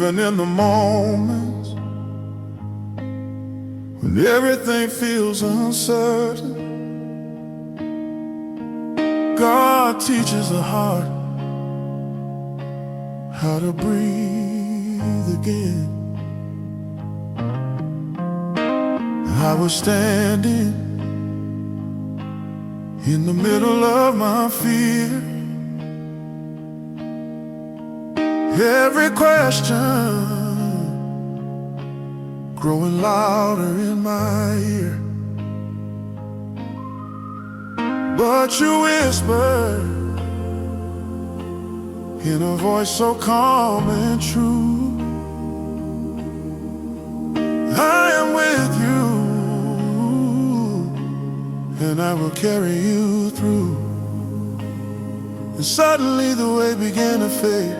Even in the moments when everything feels uncertain, God teaches the heart how to breathe again. I was standing in the middle of my fear, every question growing louder in my ear. But you whispered in a voice so calm and true, I am with you, and I will carry you through. And suddenly the weight began to fade,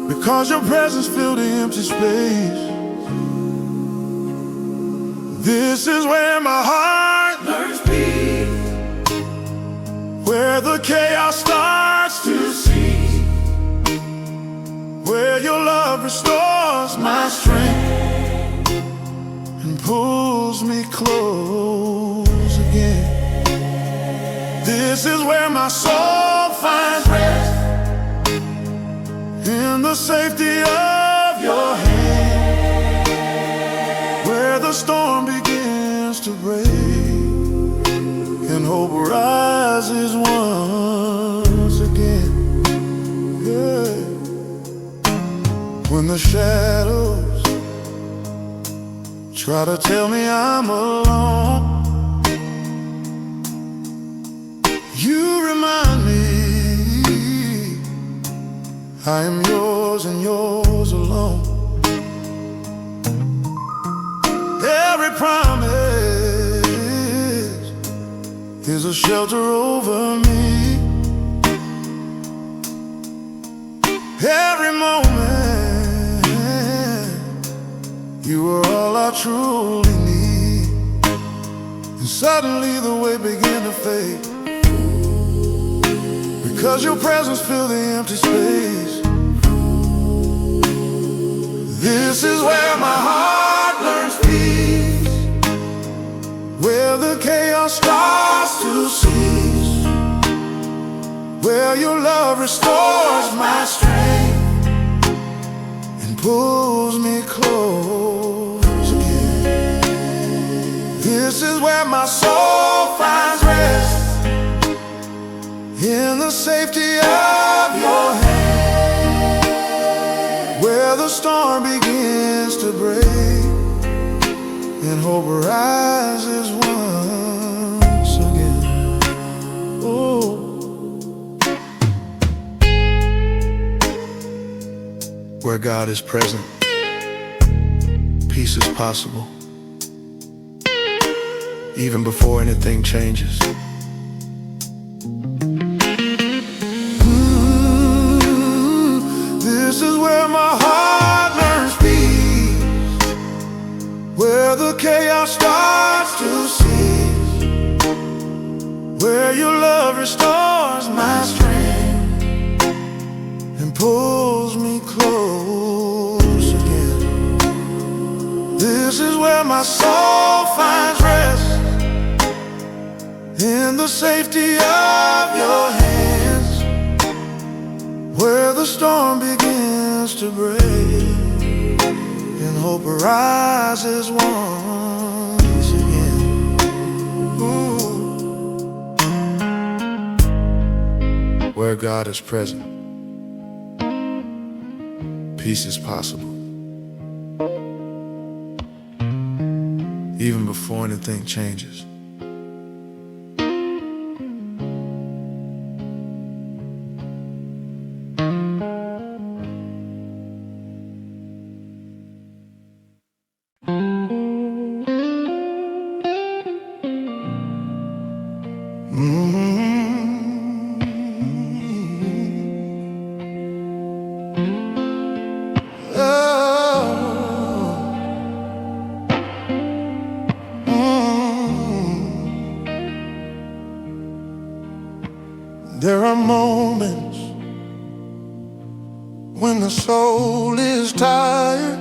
because your presence filled the empty space. This is where my heart learns peace, where the chaos starts to cease, where your love restores my strength and pulls me close again. This is where my soul finds rest, in the safety of your hand, where the storm begins to break and hope rises once again. Yeah. When the shadows try to tell me I'm alone, you remind me I am yours and yours alone. Every promise is a shelter over me. Every moment you are all I truly need. And suddenly the weight began to fade, because your presence filled the empty space. This is where my heart learns peace, where the chaos starts to cease, where your love restores my strength and pulls me close again. This is where my soul finds rest, in the safety of your hand, where the storm begins to break and hope rises once again. Oh, where God is present, peace is possible, even before anything changes. This is where my heart learns peace, where the chaos starts to cease, where your love restores my strength and pulls me close again. This is where my soul finds rest, in the safety of your hands, where the storm begins to break and hope rises once again. Ooh. Where God is present, peace is possible, even before anything changes. There are moments when the soul is tired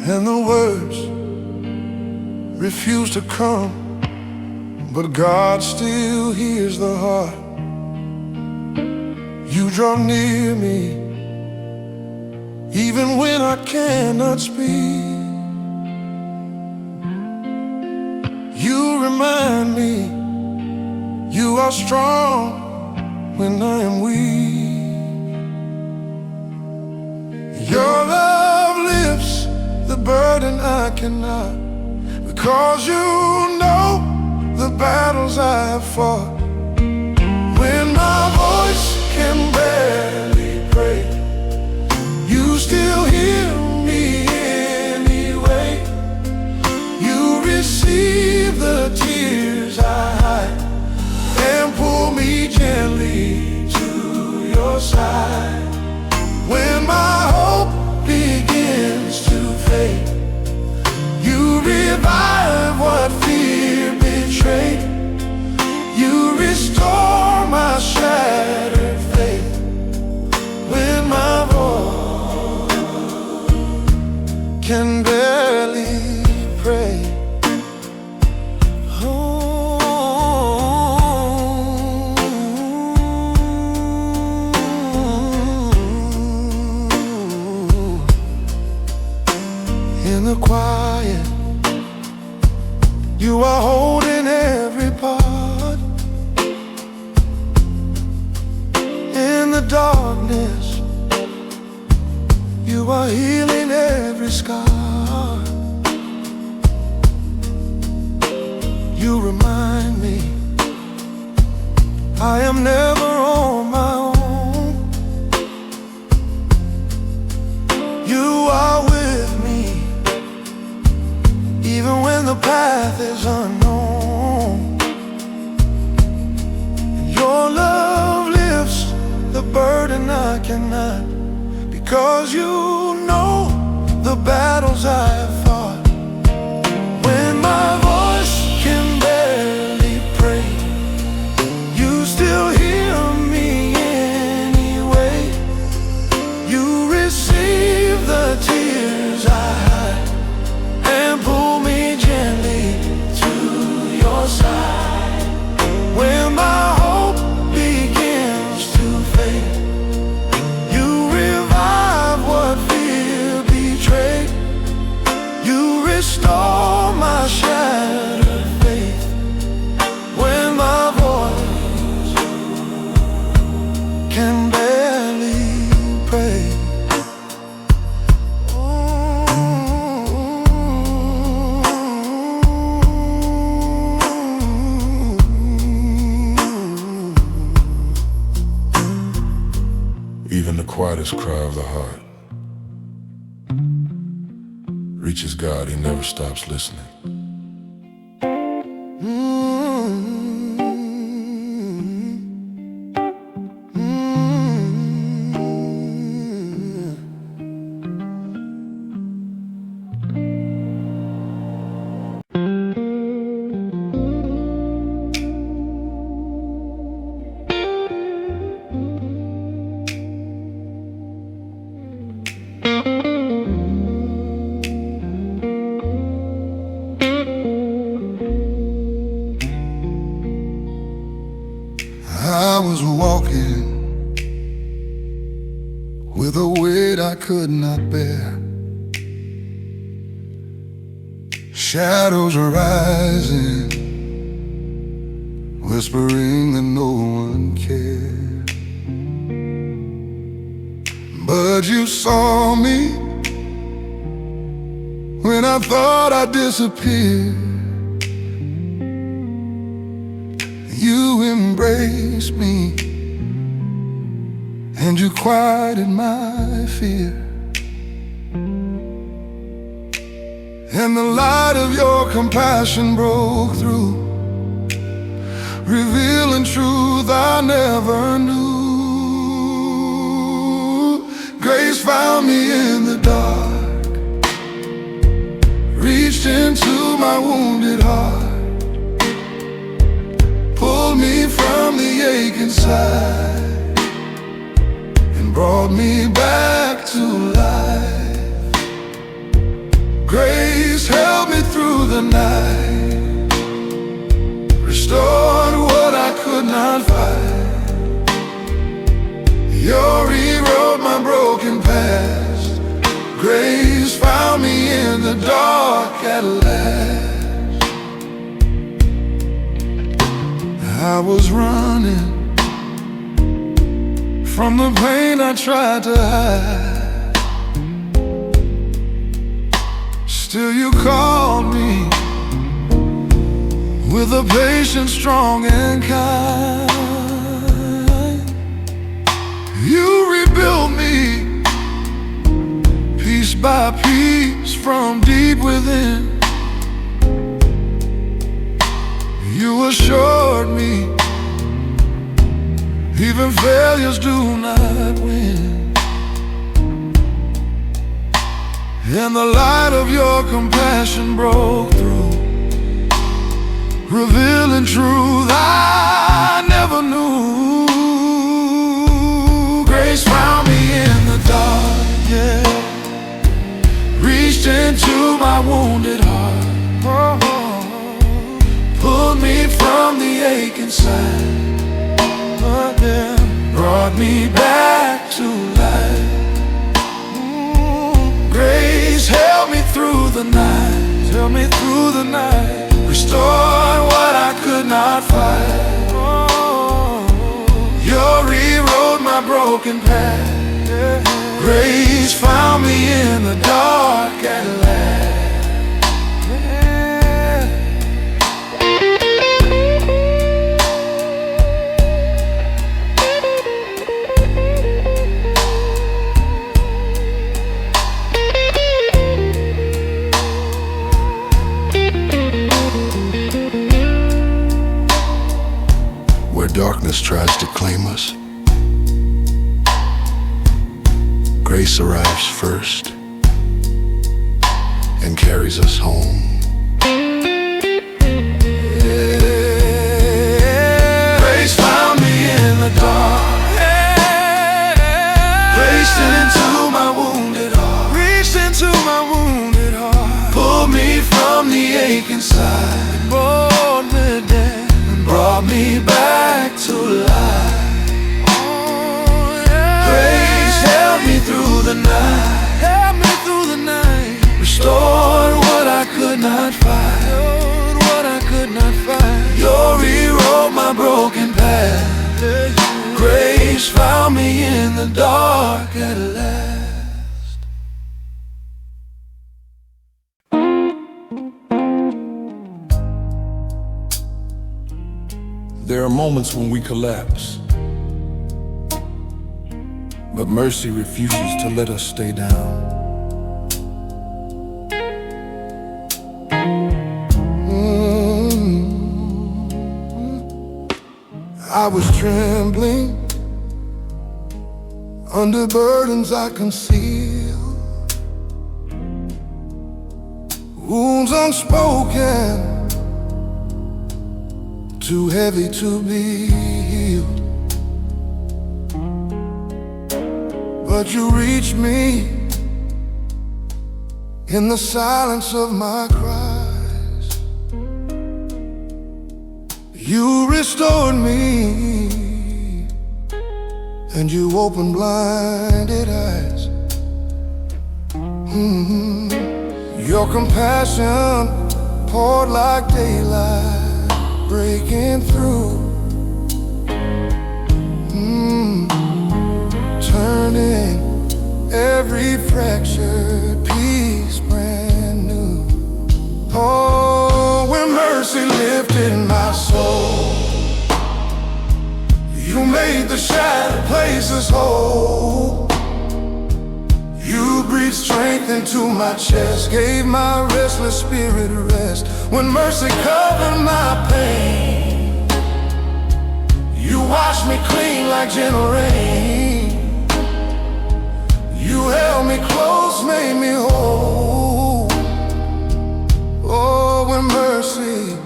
and the words refuse to come, but God still hears the heart. You draw near me even when I cannot speak. You remind me you are strong when I am weak. Your love lifts the burden I cannot, because you know the battles I have fought. When my voice can barely pray, you still hear me anyway. You receive the tears I hide and pull me gently to your side. When my hope begins to fade, you revive what fear betrayed. You restore my shattered faith. When my voice can barely pray, in the quiet, you are holding every part. In the darkness, you are healing every scar. You remind me I am never on my own. You are with me even when the path is unknown. Your love lifts the burden I cannot, because you know the battles I have fought. When my voice can barely pray, you still hear me anyway. You receive the tears I hide and pull me gently to your side. When my hope begins to fade, you revive what fear betrayed. You restore my shattered faith. When my voice can barely pray. Even the quietest cry of the heart reaches God. He never stops listening. I was walking with a weight I could not bear. Shadows are rising, whispering that no one cared. But you saw me when I thought I'd disappear. You embraced me and you quieted my fear. And the light of your compassion broke through, revealing truth I never knew. Grace found me in the dark, reached into my wounded heart, pulled me from the ache inside, brought me back to life. Grace held me through the night, restored what I could not fight. You rewrote my broken past. Grace found me in the dark at last. I was running from the pain I tried to hide. Still you called me with a patience strong and kind. You rebuilt me piece by piece from deep within. You assured me even failures do not win. And the light of your compassion broke through, revealing truth I never knew. Grace found me in the dark, yeah. Reached into my wounded heart, pulled me from the ache inside, brought me back to life. Grace held me through the night, restored what I could not fight. You rewrote my broken path. Grace found me in the dark at last. Where darkness tries to claim us, grace arrives first and carries us home. Grace found me in the dark, placed it into my wounded heart, reached into my wounded heart, pulled me from the ache inside, brought me down, brought me back to life. Grace held me through the night, restored what I could not fight, You rewrote my broken path. Grace found me in the dark at last. There are moments when we collapse, but mercy refuses to let us stay down. I was trembling under burdens I concealed, wounds unspoken, too heavy to be healed. But you reached me in the silence of my cries. You restored me, and you opened blinded eyes. Your compassion poured like daylight, breaking through, turning every fractured piece brand new. Oh, when mercy lifted my soul, you made the shattered places whole. You breathed strength into my chest, gave my restless spirit rest. When mercy covered my pain, you washed me clean like gentle rain. You held me close, made me whole. Oh, when mercy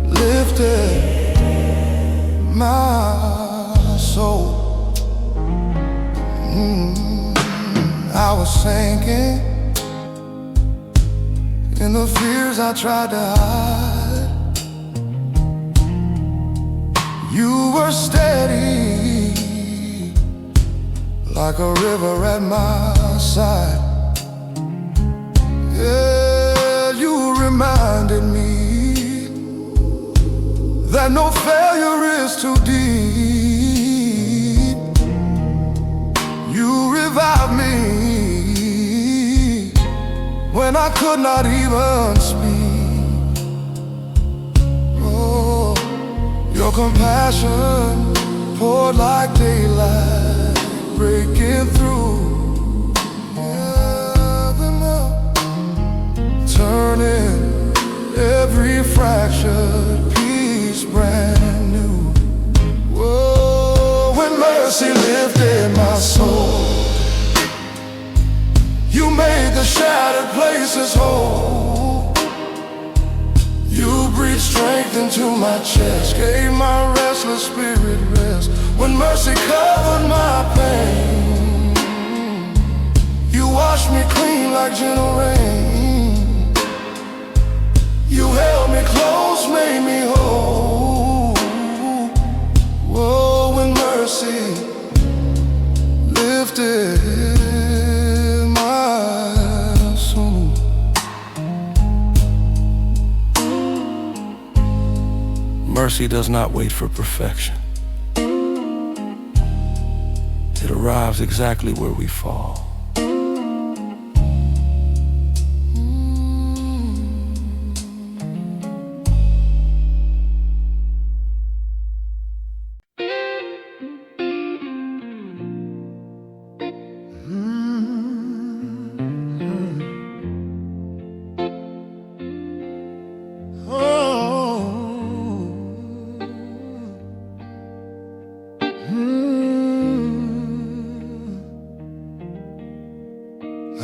lifted my soul. I tried to hide. You were steady, like a river at my side. Yeah, you reminded me that no failure is too deep. You revived me when I could not even speak. Oh, your compassion poured like daylight, breaking through. Heaven up, turning every fractured piece brand new. Whoa, when mercy lifted my soul, you made the shattered places whole. You breathed strength into my chest, gave my restless spirit rest. When mercy covered my pain, you washed me clean like gentle rain. You held me close, made me whole. Whoa, when mercy lifted my soul. Mercy does not wait for perfection. It arrives exactly where we fall.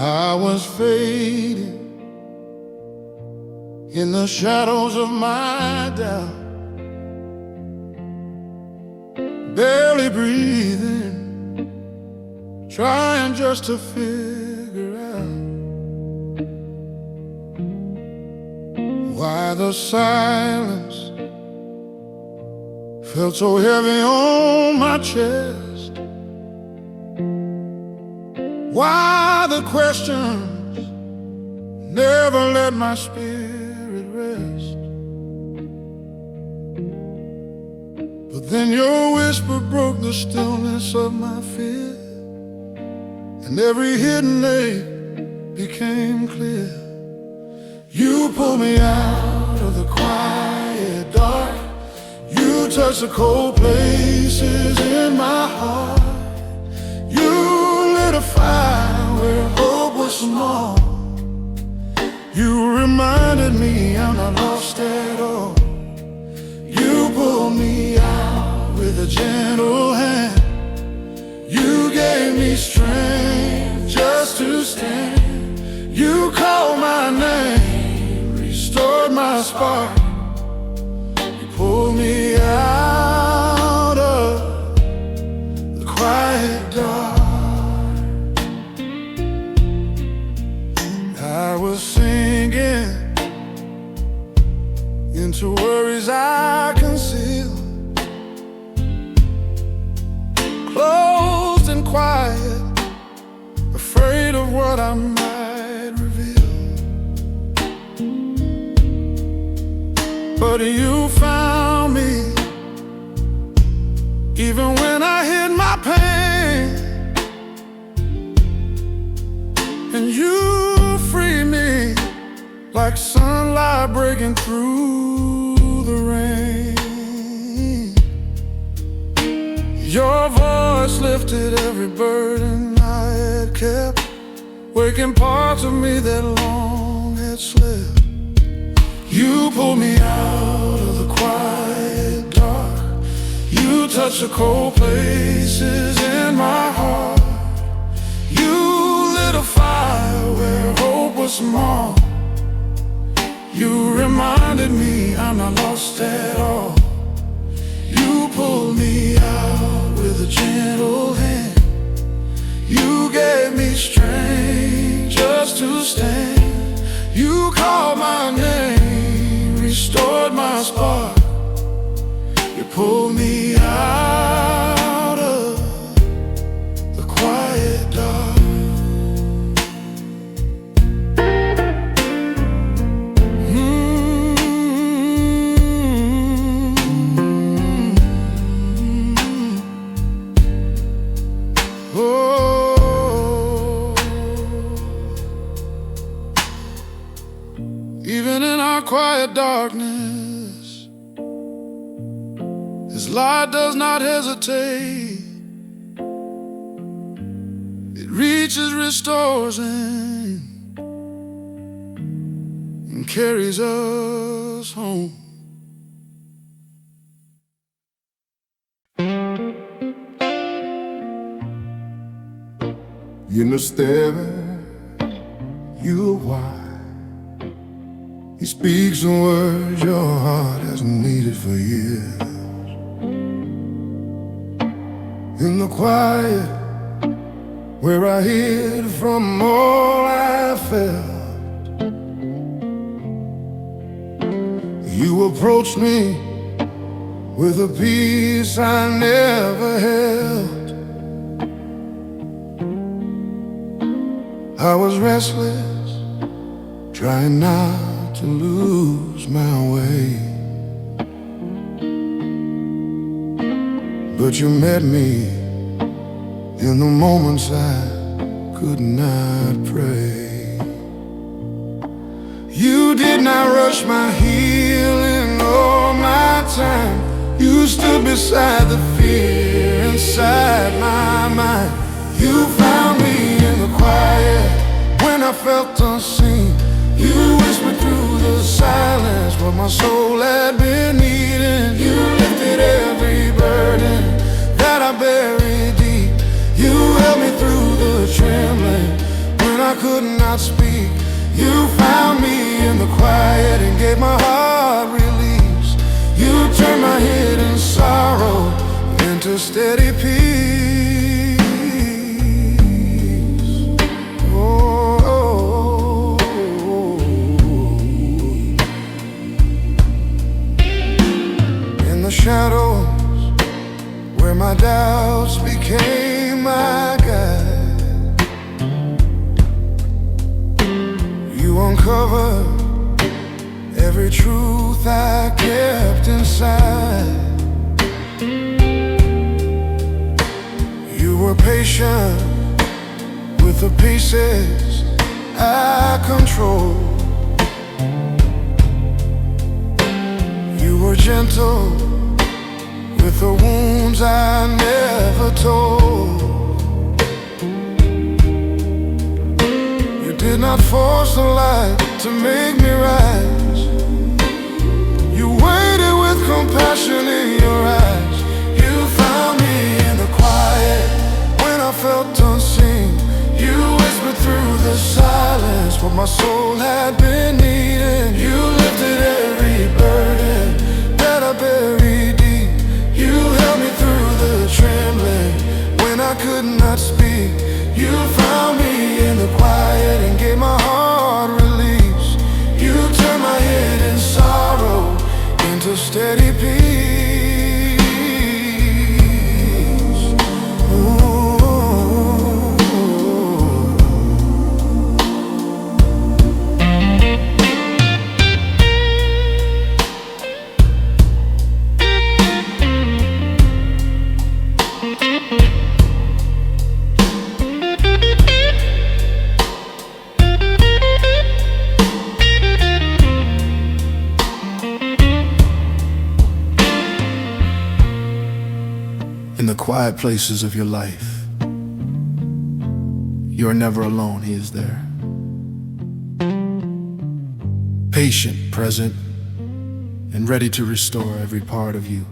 I was fading in the shadows of my doubt, barely breathing, trying just to figure out why the silence felt so heavy on my chest. Why the questions never let my spirit rest. But then your whisper broke the stillness of my fear, and every hidden ache became clear. You pulled me out of the quiet dark. You touched the cold places in my heart. You lit a fire where hope was small. You reminded me I'm not lost at all. You pulled me out with a gentle hand. You gave me strength just to stand. You called my name, restored my spark. You pulled me out of the quiet dark. I was sinking into worries I concealed, closed and quiet, afraid of what I might reveal. But you found me, even when I hid my pain, and you free me like sunlight breaking through the rain. Your voice lifted every burden I had kept, waking parts of me that long had slept. You pulled me out of the quiet dark. You touched the cold places in my heart. You lit a fire where hope was small. You reminded me I'm not lost at all. You pulled me out with a gentle hand. You gave me strength just to stand. You called my name, restored my spark. You pulled me out of the quiet dark. Even in our quiet darkness, His light does not hesitate. It reaches, restores, and carries us home. You know, staring, you are wise. He speaks the words your heart has needed for years. In the quiet, where I hid from all I felt, you approached me with a peace I never held. I was restless, trying not to lose my way, but you met me in the moments I could not pray. You did not rush my healing or my time. You stood beside the fear inside my mind. You found me in the quiet when I felt unseen. You whispered through the silence what my soul had been needing. You lifted every burden that I buried deep. You held me through the trembling when I could not speak. You found me in the quiet and gave my heart release. You turned my hidden sorrow into steady peace. Shadows where my doubts became my guide, you uncovered every truth I kept inside. You were patient with the pieces I controlled. You were gentle with the wounds I never told. You did not force the light to make me rise. You waited with compassion in your eyes. You found me in the quiet when I felt unseen. You whispered through the silence what my soul had been needing. You lifted every burden that I buried deep. You held me through the trembling when I could not speak. You found me in the quiet and gave my heart release. You turned my hidden sorrow into steady peace. In the quiet places of your life, you are never alone. He is there, patient, present, and ready to restore every part of you.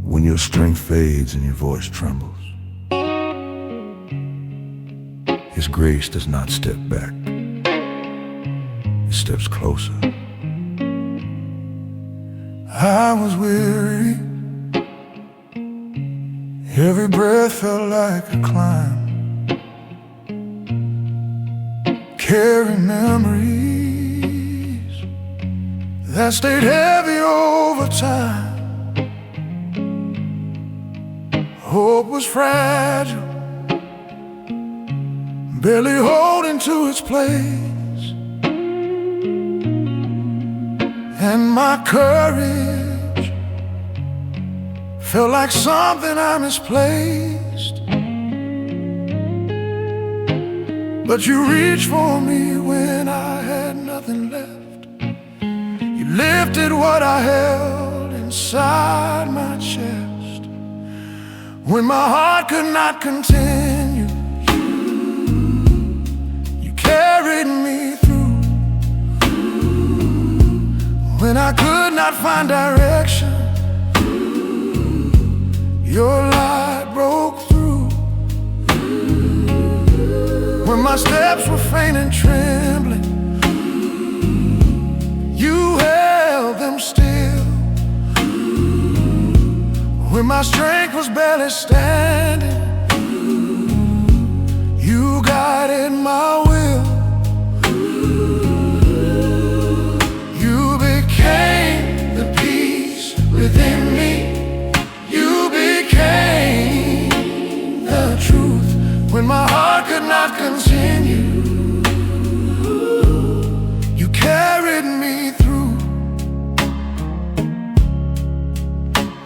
When your strength fades and your voice trembles, His grace does not step back, it steps closer. I was weary. Every breath felt like a climb. Carry memories that stayed heavy over time. Hope was fragile, barely holding to its place. And my courage felt like something I misplaced. But you reached for me when I had nothing left. You lifted what I held inside my chest. When my heart could not continue, you carried me through. When I could not find direction, your light broke through. When my steps were faint and trembling, you held them still. When my strength was barely standing, you guided my will. You became the peace within me. You became the truth when my heart could not continue. You carried me through.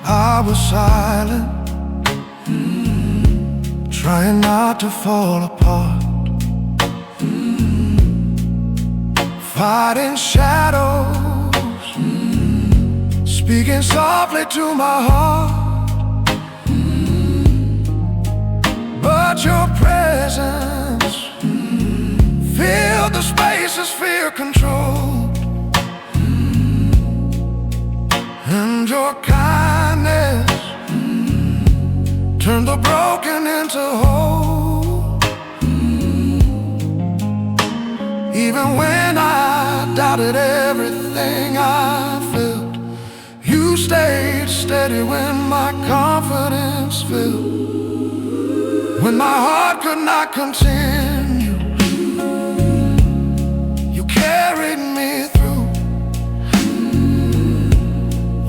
I was silent, trying not to fall apart, fighting shadows, speaking softly to my heart. But your presence filled the spaces fear controlled, and your kindness turned the broken into whole. Even when I doubted everything I felt, you stayed steady when my confidence failed. When my heart could not continue, you carried me through.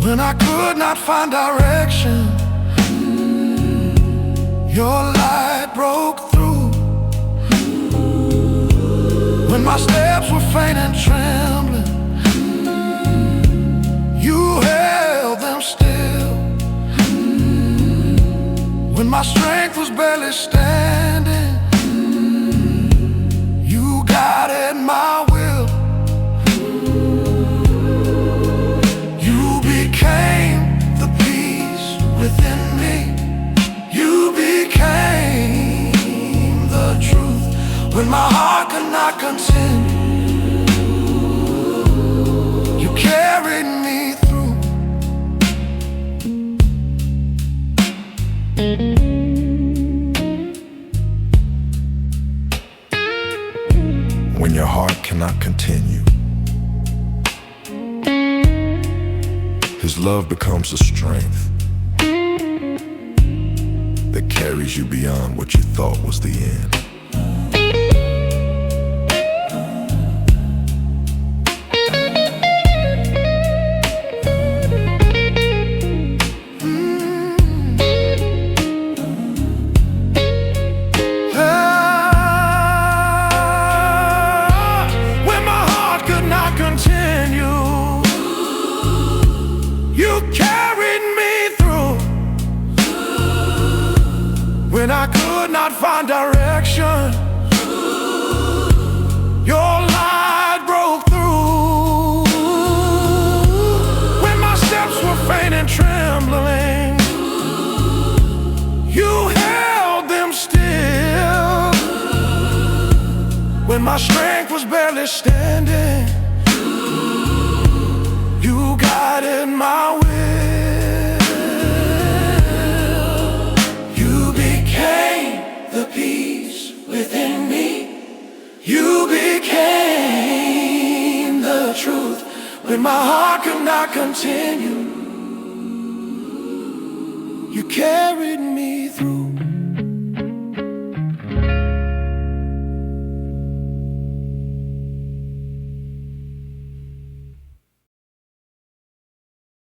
When I could not find direction, your light broke through. When my steps were faint and trembling, you held them still. When my strength was barely standing, you guided my will. You became the peace within me. You became the truth when my heart could not continue. You carried me through. When your heart cannot continue, His love becomes the strength that carries you beyond what you thought was the end. When I could not find direction, your light broke through. When my steps were faint and trembling, you held them still. When my strength was barely standing, you guided my will. The peace within me. You became the truth when my heart could not continue. You carried me